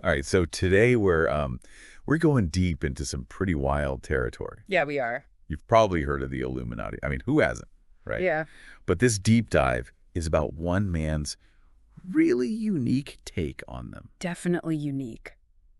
All right, so today we're going deep into some pretty wild territory. Yeah, we are. You've probably heard of the Illuminati. I mean, who hasn't, right? Yeah. But this deep dive is about one man's really unique take on them. Definitely unique.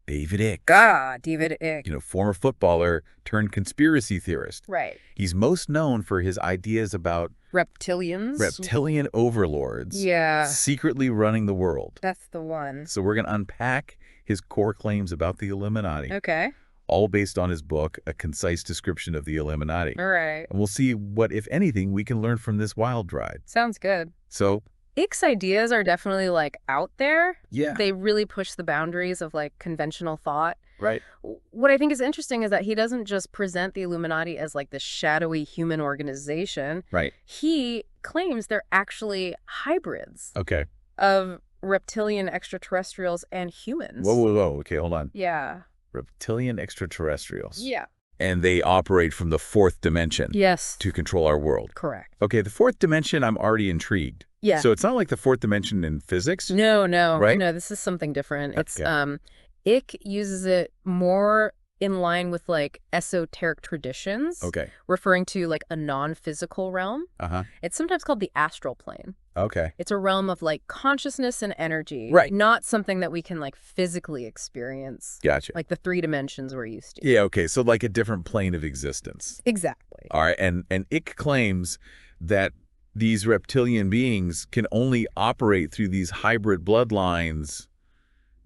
David Icke. David Icke. Former footballer turned conspiracy theorist. Right. He's most known for his ideas about Reptilians. reptilian overlords Yeah. secretly running the world. That's the one. So we're going to unpack his core claims about the Illuminati, Okay. all based on his book, A Concise Description of the Illuminati. All right. And we'll see what, if anything, we can learn from this wild ride. Sounds good. So, Icke's ideas are definitely out there. yeah. They really push the boundaries of conventional thought. Right. What I think is interesting is that he doesn't just present the Illuminati as this shadowy human organization. Right. He claims they're actually hybrids Okay. of reptilian extraterrestrials and humans. Whoa, whoa, whoa. Okay, hold on. Yeah. Reptilian extraterrestrials. Yeah. And they operate from the fourth dimension Yes. to control our world. Correct. Okay, the fourth dimension, I'm already intrigued. Yeah. So it's not like the fourth dimension in physics? No, Right? no, this is something different. It's Okay. Icke uses it more in line with esoteric traditions, Okay. referring to a non-physical realm. Uh-huh. It's sometimes called the astral plane. Okay. It's a realm of consciousness and energy, Right. not something that we can physically experience, Gotcha. like the three dimensions we're used to. Yeah, okay, so like a different plane of existence. Exactly. All right, and Icke claims that these reptilian beings can only operate through these hybrid bloodlines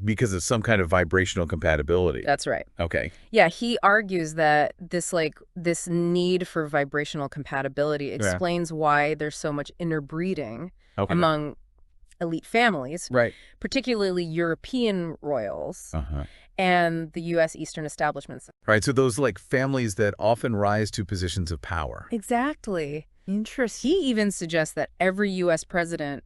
because of some kind of vibrational compatibility. That's right. Okay. Yeah, he argues that this need for vibrational compatibility explains why there's so much interbreeding Okay. among elite families, Right. particularly European royals Uh-huh. and the U.S. Eastern establishments. Right, so those families that often rise to positions of power. Exactly. Interesting. He even suggests that every U.S. president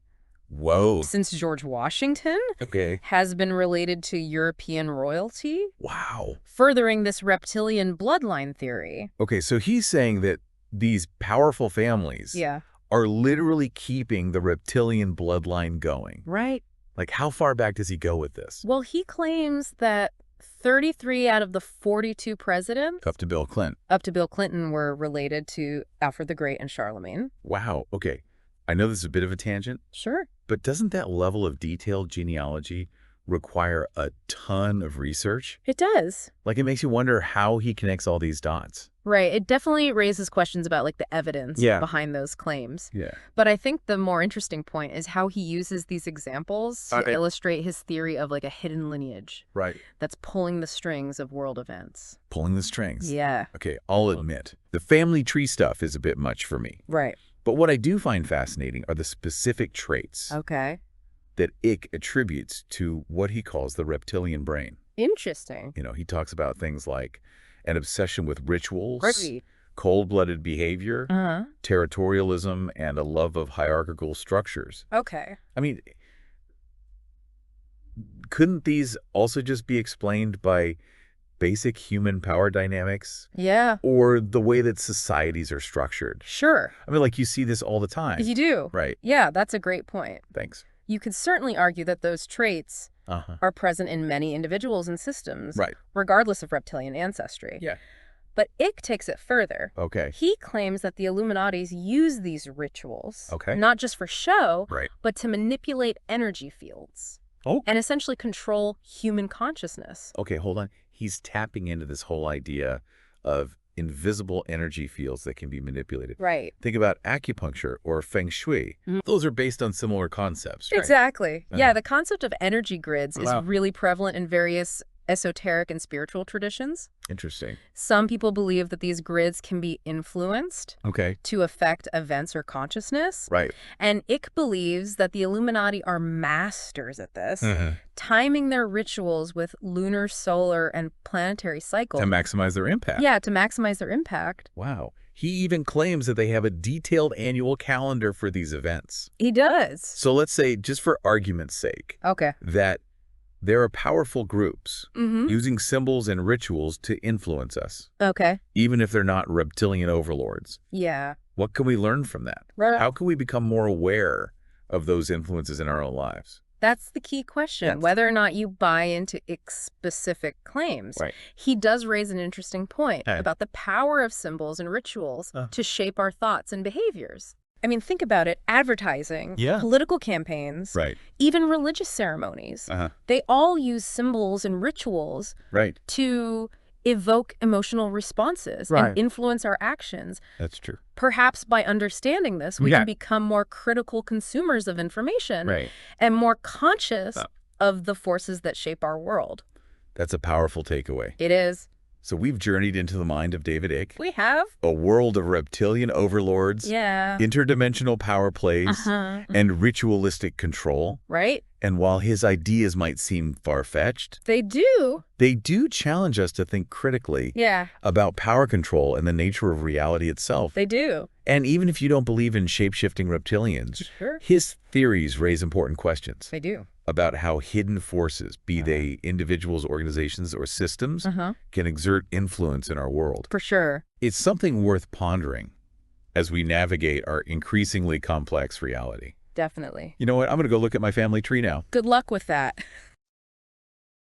Whoa. since George Washington Okay. has been related to European royalty, Wow. furthering this reptilian bloodline theory. Okay, so he's saying that these powerful families Yeah. are literally keeping the reptilian bloodline going. Right. Like, how far back does he go with this? Well, he claims that 33 out of the 42 presidents Up to Bill Clinton. up to Bill Clinton were related to Alfred the Great and Charlemagne. Wow. Okay. I know this is a bit of a tangent, Sure. but doesn't that level of detailed genealogy require a ton of research? It does. It makes you wonder how he connects all these dots. Right. It definitely raises questions about the evidence Yeah. behind those claims. Yeah. But I think the more interesting point is how he uses these examples to illustrate his theory of a hidden lineage Right. that's pulling the strings of world events. Pulling the strings. Yeah. Okay, I'll admit, the family tree stuff is a bit much for me. Right. But what I do find fascinating are the specific traits Okay. that Icke attributes to what he calls the reptilian brain. Interesting. He talks about things like an obsession with rituals, Right. cold-blooded behavior, Uh-huh. territorialism, and a love of hierarchical structures. Okay. I mean, couldn't these also just be explained by basic human power dynamics Yeah. or the way that societies are structured? Sure. I mean, you see this all the time. You do. Right. Yeah, that's a great point. Thanks. You could certainly argue that those traits Uh-huh. are present in many individuals and systems, Right. regardless of reptilian ancestry. Yeah. But Icke takes it further. Okay. He claims that the Illuminatis use these rituals, Okay. not just for show, Right. but to manipulate energy fields Oh. and essentially control human consciousness. Okay, hold on. He's tapping into this whole idea of invisible energy fields that can be manipulated. Right. Think about acupuncture or feng shui. Mhm. Those are based on similar concepts, right? Exactly. Uh-huh. Yeah, the concept of energy grids is Wow. really prevalent in various esoteric and spiritual traditions. Interesting. Some people believe that these grids can be influenced Okay. to affect events or consciousness. Right. And Icke believes that the Illuminati are masters at this, Uh-huh. timing their rituals with lunar, solar, and planetary cycles. To maximize their impact. Yeah, to maximize their impact. Wow. He even claims that they have a detailed annual calendar for these events. He does. So let's say, just for argument's sake, Okay. that there are powerful groups Mm-hmm. using symbols and rituals to influence us, Okay. even if they're not reptilian overlords. Yeah. What can we learn from that? Right. How can we become more aware of those influences in our own lives? That's the key question, Yes. whether or not you buy into Icke's specific claims. Right. He does raise an interesting point Okay. about the power of symbols and rituals to shape our thoughts and behaviors. I mean, think about it. Advertising, Yeah. political campaigns, Right. even religious ceremonies. They all use symbols and rituals Right. to evoke emotional responses Right. and influence our actions. That's true. Perhaps by understanding this, we Yeah. can become more critical consumers of information Right. and more conscious of the forces that shape our world. That's a powerful takeaway. It is. So we've journeyed into the mind of David Icke, We have. a world of reptilian overlords, Yeah. interdimensional power plays, and ritualistic control. Right? And while his ideas might seem far-fetched, They do. they do challenge us to think critically Yeah, about power control and the nature of reality itself. they do. And even if you don't believe in shape-shifting reptilians, Sure. his theories raise important questions They do. about how hidden forces, be they individuals, organizations, or systems, can exert influence in our world. For sure. It's something worth pondering as we navigate our increasingly complex reality. Definitely. You know what? I'm going to go look at my family tree now. Good luck with that.